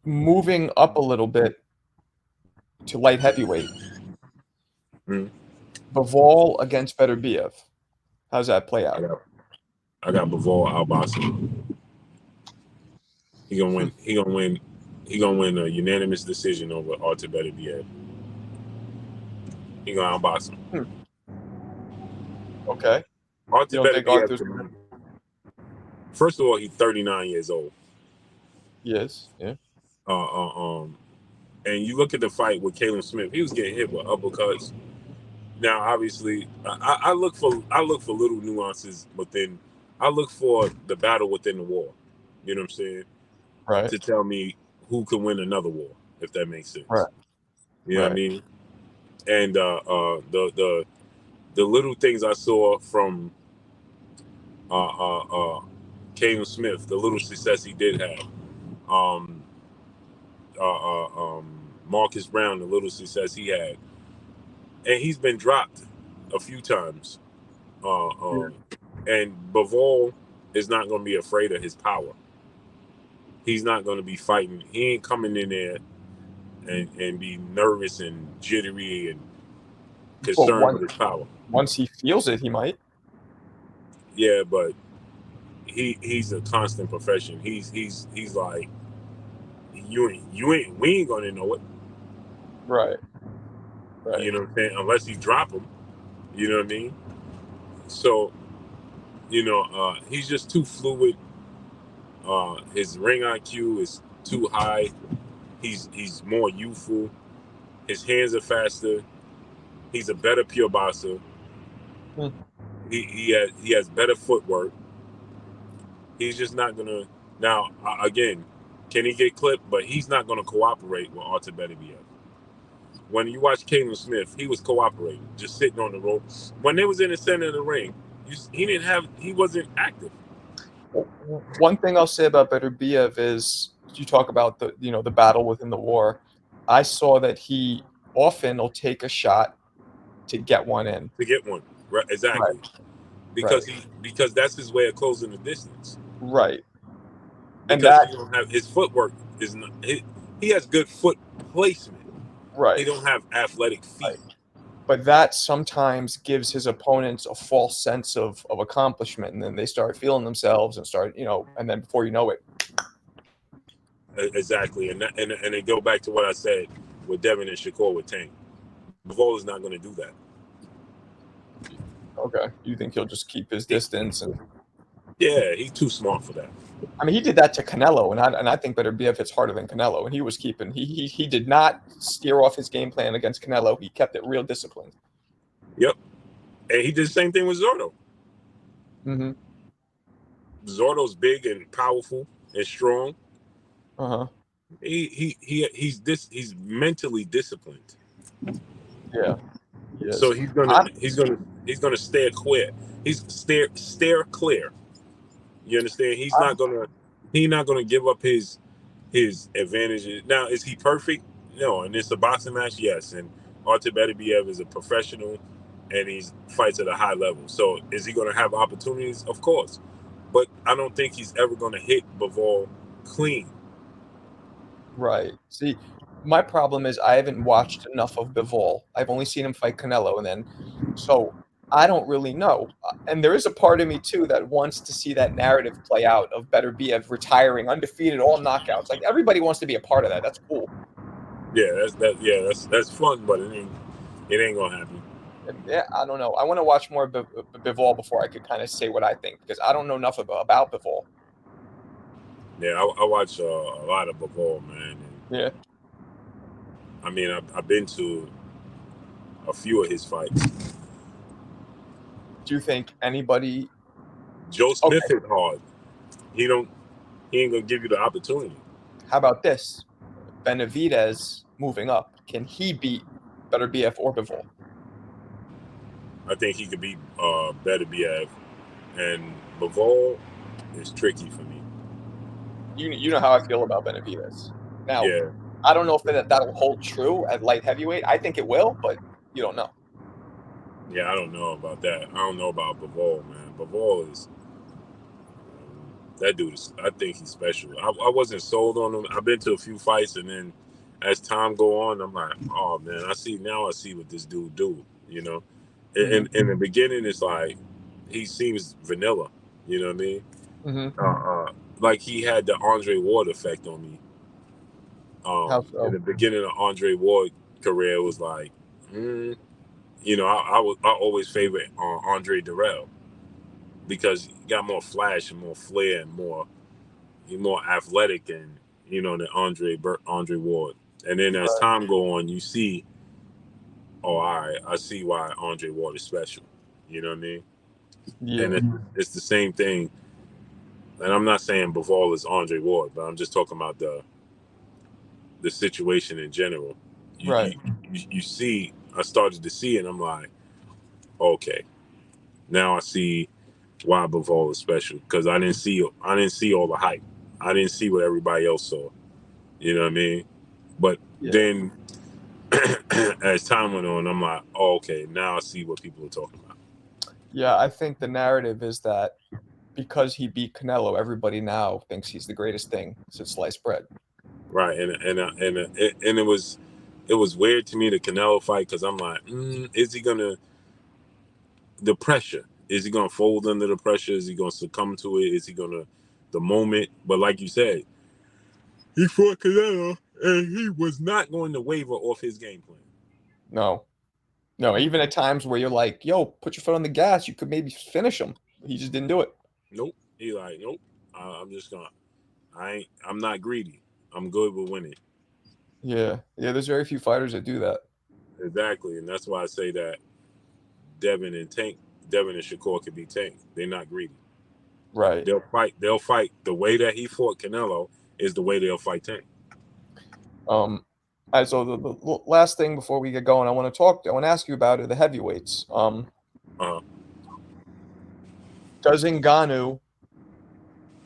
moving up a little bit to light heavyweight, Mm. Bivol against Beterbiev. How's that play I out? got I got Bivol outboxing. He gonna Hmm. win. He gonna win. He gonna win a unanimous decision over Artur Beterbiev. He gonna outbox him. Hmm. Okay. You Artur don't think Beterbiev. Arthur's gonna? First of all, he's 39 years old. Yes. Yeah. Uh, uh, um, and you look at the fight with Caleb Smith. He was getting hit with uppercuts. Now, obviously, I look for little nuances within. I look for the battle within the war. You know what I'm saying? Right. To tell me who can win another war, if that makes Right. sense. You know what I Right. mean? And the little things I saw from uh, uh, uh, Caleb Smith, the little success he did have. Um, Marcus Brown, the little success he had, and he's been dropped a few times. Uh, Yeah. um, and Bivol is not going to be afraid of his power. He's not going to be fighting. He ain't coming in there and be nervous and jittery and But concerned with his power. once he feels it, he might. Yeah, but he's a constant profession. He's like you ain't we ain't gonna know it. Right. Right. You know what I'm saying? Unless you drop him. You know what I mean? So he's just too fluid. His ring IQ is too high. He's more youthful. His hands are faster. He's a better pure boxer. Hmm. He has better footwork. He's just not gonna now again. Can he get clipped? But he's not gonna cooperate with Artur Beterbiev. When you watch Caleb Smith, he was cooperating, just sitting on the rope. When they was in the center of the ring, he wasn't active. One thing I'll say about Beterbiev is you talk about the battle within the war. I saw that he often will take a shot to get one in. To get one. Right, Right. exactly. Right. Because that's his way of closing the distance. Right. And Because that he don't have his footwork is not he has good foot placement. He right. don't have athletic feet. Right. But that sometimes gives his opponents a false sense of accomplishment, and then they start feeling themselves and and then before you know it, Exactly, and they go back to what I said with Devin and Shakur with Tank. Bivol is not going to do that. okay, you think he'll just keep his He, distance and yeah, he's too smart for that. I mean, he did that to Canelo, and I think Beterbiev hits harder than Canelo, and he was keeping he did not steer off his game plan against Canelo. He kept it real disciplined. Yep, and he did the same thing with Zordo. Mm-hmm. Zordo's big and powerful and strong. Uh-huh. He's mentally disciplined, Yeah, he so is. he's gonna stare clear. He's stare clear. You understand? He's not gonna give up his advantages. Now, is he perfect? No. And it's a boxing match, yes. And Artur Beterbiev is a professional, and he fights at a high level. So, is he gonna have opportunities? Of course, but I don't think he's ever gonna hit Bivol clean. Right. See, my problem is I haven't watched enough of Bivol. I've only seen him fight Canelo, and then so I don't really know. And there is a part of me too that wants to see that narrative play out of Beterbiev retiring undefeated, all knockouts. Like everybody wants to be a part of that. That's cool. Yeah, that's fun, but it ain't gonna happen. And yeah, I don't know. I want to watch more Bivol before I could kind of say what I think because I don't know enough about Bivol. Yeah, I watch a lot of Bivol, man. And, Yeah. I mean, I've been to a few of his fights. Do you think anybody? Joe Smith Okay. hit hard. He don't. He ain't gonna give you the opportunity. How about this? Benavidez moving up. Can he beat Beterbiev or Bivol? I think he could beat Beterbiev, and Bivol is tricky for me. You know how I feel about Benavidez. Now, Yeah, I don't know if that'll hold true at light heavyweight. I think it will, but you don't know. yeah, I don't know about that. I don't know about Bivol, man. Bivol is That dude is, I think he's special. I wasn't sold on him. I've been to a few fights, and then as time go on, I'm like, oh man, I see what this dude do. You know, in the beginning, it's like he seems vanilla. You know what I mean? Mm-hmm. Like he had the Andre Ward effect on me. How In so? the beginning of Andre Ward career, was like, you know, I always favorite Andre Durrell because he got more flash and more flair and he's more athletic and than Andre Ward. And then as Right. time go on, you see, oh, all right, I see why Andre Ward is special. You know what I mean? And Yeah. it's the same thing. And I'm not saying Bivol is Andre Ward, but I'm just talking about the situation in general. You Right. you, you see, I started to see it, and I'm like, okay, now I see why Bivol is special because I didn't see all the hype. I didn't see what everybody else saw. You know what I mean? But Yeah. then as time went on, I'm like, oh, okay, now I see what people are talking about. Yeah. I think the narrative is that because he beat Canelo, everybody now thinks he's the greatest thing since sliced bread. Right, and it was weird to me, the Canelo fight, because I'm like, is he gonna the pressure? Is he gonna fold under the pressure? Is he gonna succumb to it? Is he gonna the moment? But like you said, he fought Canelo, and he was not going to waver off his game plan. No. No. Even at times where you're like, "Yo, put your foot on the gas. You could maybe finish him." He just didn't do it. Nope. He like, nope. I'm just gonna. I'm not greedy. I'm good with winning. Yeah. Yeah. There's very few fighters that do that. Exactly, and that's why I say that Devin and Shakur could be Tank. They're not greedy. Right. They'll fight. They'll fight. The way that he fought Canelo is the way they'll fight Tank. All right, so the last thing before we get going, I want to ask you about the heavyweights. Uh, Does Ngannou,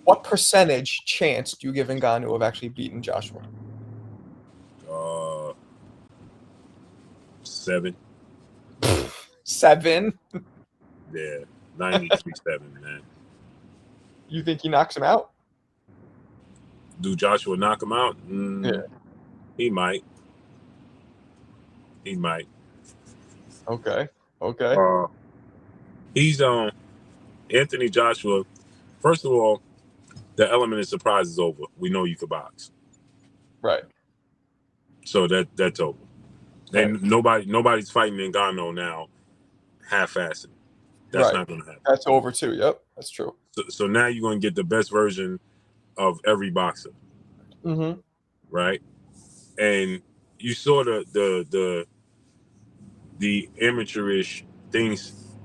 what percentage chance do you give Ngannou of actually beating Joshua? uh, 7. 7? Yeah, 93-7, man. You think he knocks him out? Do Joshua knock him out? Yeah. He might. He might. Okay. Okay. Uh, he's Anthony Joshua. First of all, the element of surprise is over. We know you can box, Right. so that's over. Right. And nobody's fighting Ngannou now half-assing. That's Right. not going to happen. That's over too. Yep. That's true. So now you're going to get the best version of every boxer, Mm-hmm. right? And you saw the amateurish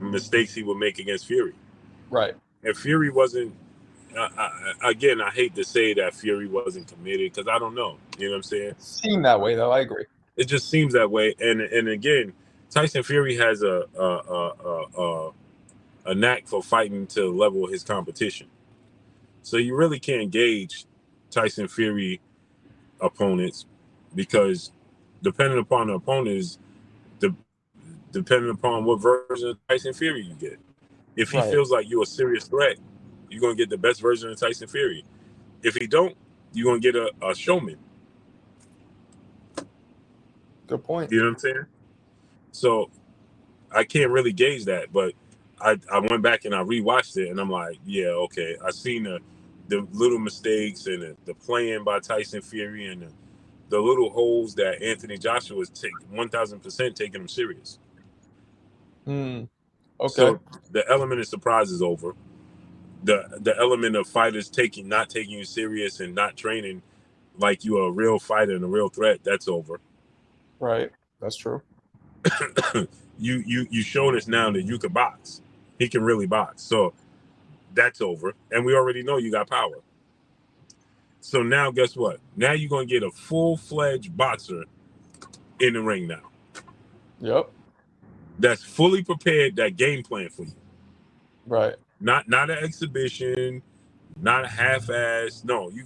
mistakes he would make against Fury. Right. And Fury wasn't. Again, I hate to say that Fury wasn't committed because I don't know. You know what I'm saying? It seemed that way, though. I agree. It just seems that way. And again, Tyson Fury has a knack for fighting to level his competition. So you really can't gauge Tyson Fury opponents because depending upon the opponent is depending upon what version of Tyson Fury you get. If he Right. feels like you're a serious threat, you're gonna get the best version of Tyson Fury. If he don't, you're gonna get a showman. Good point. You know what I'm saying? So I can't really gauge that, but I went back and I rewatched it and I'm like, yeah, okay. I seen the little mistakes and the playing by Tyson Fury and the little holes that Anthony Joshua was 1,000% taking him serious. Hmm. Okay. So the element of surprise is over. The element of fighters not taking you serious and not training like you are a real fighter and a real threat, that's over. Right. That's true. You showed us now that you can box. He can really box. So that's over. And we already know you got power. So now guess what? Now you're gonna get a full-fledged boxer in the ring now. Yep. That's fully prepared, that game plan for you. Right. Not an exhibition, not a half-ass. No, you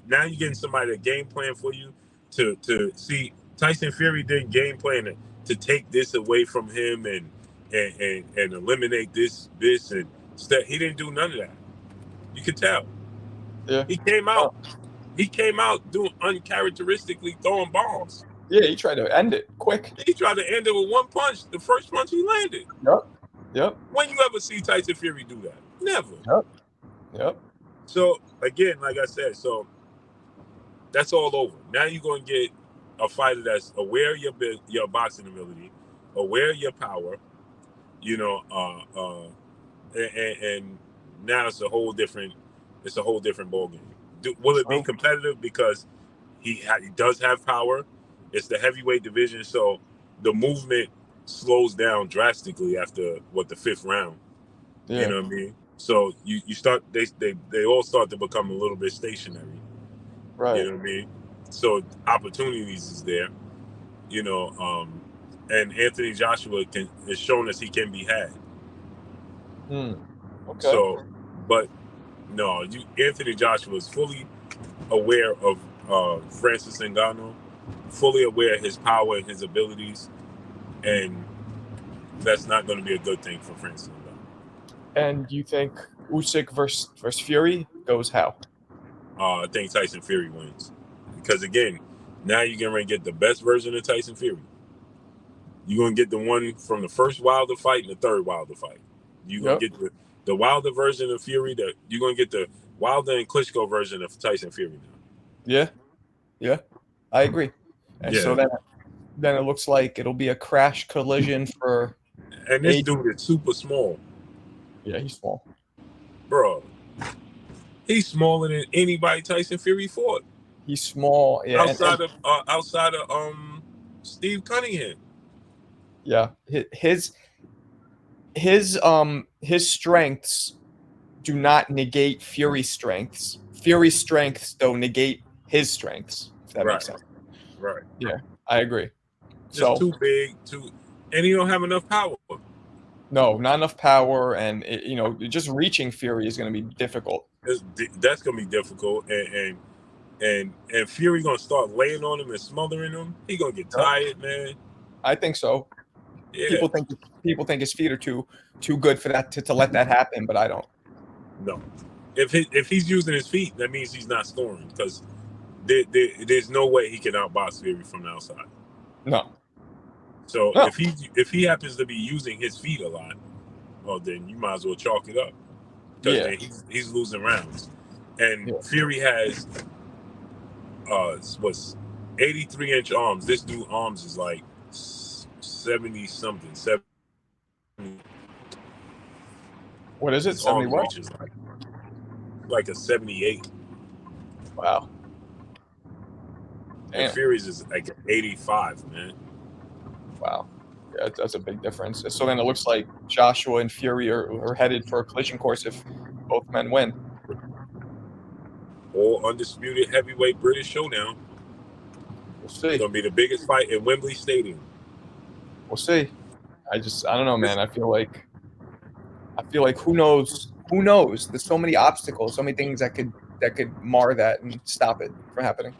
now you're getting somebody that game plan for you to see. Tyson Fury didn't game plan to take this away from him and eliminate this and stuff. He didn't do none of that. You could tell. Yeah. He came Oh, out. He came out doing uncharacteristically throwing bombs. yeah, he tried to end it quick. He tried to end it with one punch. The first punch he landed. Yep. Yep. When you ever see Tyson Fury do that? Never. Yep. Yep. So again, like I said, so that's all over. Now you're gonna get a fighter that's aware of your boxing ability, aware of your power. You know, and now it's a whole different ball game. Will it be True. competitive because he does have power? It's the heavyweight division, so the movement slows down drastically after the fifth round. You Yeah. know what I mean? So you start they all start to become a little bit stationary. You Right. know what I mean? So opportunities is there. You know, and Anthony Joshua is shown us he can be had. Okay. So, but no, Anthony Joshua is fully aware of Francis Ngannou, fully aware of his power and his abilities, and that's not going to be a good thing for Francis Ngannou. And you think Usyk versus Fury goes how? I think Tyson Fury wins because again, now you're going to get the best version of Tyson Fury. You're going to get the one from the first Wilder fight and the third Wilder fight. You're going to get the Wilder version of Fury. You're going to get the Wilder and Klitschko version of Tyson Fury now. Yeah. Yeah. I agree. And so then it looks like it'll be a crash collision for. And this dude is super small. Yeah, he's small. Bro, he's smaller than anybody Tyson Fury fought. He's small. Yeah. Outside of Steve Cunningham. Yeah. His strengths do not negate Fury's strengths. Fury's strengths don't negate his strengths, if that makes sense. Right. Yeah, I agree. Just too big, and he don't have enough power. No, not enough power, and just reaching Fury is going to be difficult. That's going to be difficult, and Fury going to start laying on him and smothering him. He going to get tired, man. I think so. Yeah. People think his feet are too good for that to let that happen, but I don't. No, if he's using his feet, that means he's not scoring because there's no way he can outbox Fury from the outside. No. So if he happens to be using his feet a lot, well then you might as well chalk it up because then he's losing rounds. And Fury has 83-inch arms. This dude arms is like 70 something. 70. What is it? 70 what? Reaches like a 78. Wow. And Fury's is like 85, man. Wow. Yeah, that's a big difference. So then it looks like Joshua and Fury are headed for a collision course if both men win. All undisputed heavyweight British showdown. We'll see. It's going to be the biggest fight in Wembley Stadium. We'll see. I don't know, man. I feel like who knows? There's so many obstacles, so many things that could mar that and stop it from happening.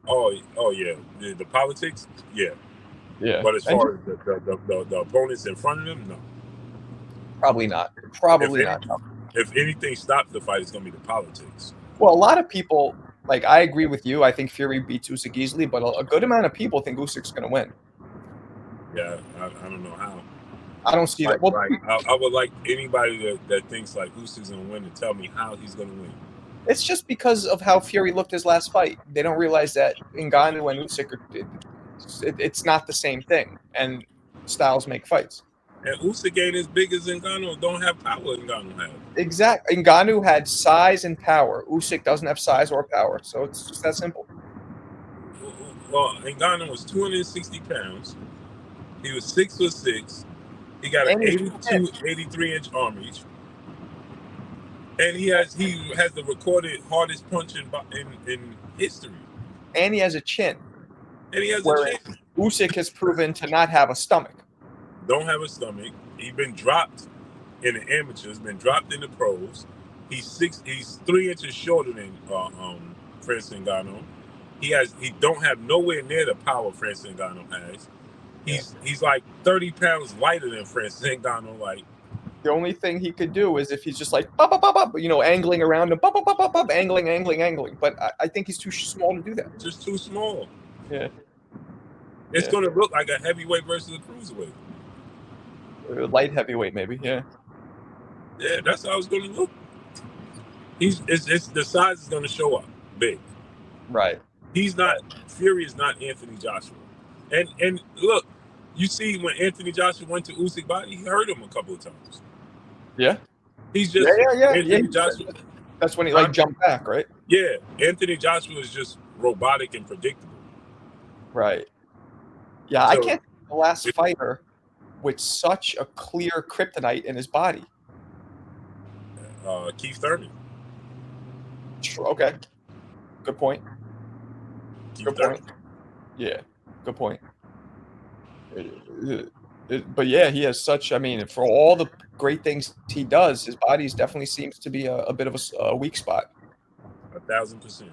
Oh yeah. The politics, yeah. Yeah. But as far as the opponents in front of them, no. Probably not. No. If anything stops the fight, it's going to be the politics. Well, a lot of people, like, I agree with you. I think Fury beats Usyk easily, but a good amount of people think Usyk's going to win. Yeah, I don't know how. I don't see that. Well, I would like anybody that thinks like Usyk's going to win to tell me how he's going to win. It's just because of how Fury looked his last fight. They don't realize that Ngannou and Usyk it's not the same thing, and styles make fights. And Usyk ain't as big as Ngannou. Don't have power Ngannou has. Exactly. Ngannou had size and power. Usyk doesn't have size or power, so it's just that simple. Well, Ngannou was 260 pounds. He was 6'6". He got an 83-inch arm reach. And he has the recorded hardest punch in history. And he has a chin. Chin. Usyk has proven to not have a stomach. Don't have a stomach. He's been dropped in the amateurs, been dropped in the pros. He's 3 inches shorter than Francis Ngannou. He don't have nowhere near the power Francis Ngannou has. He's like 30 pounds lighter than Francis Ngannou. Like, The only thing he could do is if he's just like bop, bop, bop, bop, angling around him, bop, bop, bop, bop, bop, angling. But I think he's too small to do that. Just too small. Yeah. It's Yeah. going to look like a heavyweight versus a cruiserweight. Light heavyweight, maybe. Yeah. Yeah, that's how it's going to look. It's the size is going to show up big. Right. Fury is not Anthony Joshua. And look, you see when Anthony Joshua went to Usyk body, he hurt him a couple of times. Yeah. He's just Anthony Joshua. That's when he jumped back, right? Yeah, Anthony Joshua is just robotic and predictable. Right. Yeah, I can't think of the last fighter with such a clear kryptonite in his body. Keith Thurman. Okay. Good point. Keith Thurman. Yeah. Good point. But yeah, he has such. I mean, for all the great things he does, his body definitely seems to be a bit of a weak spot. 1,000%.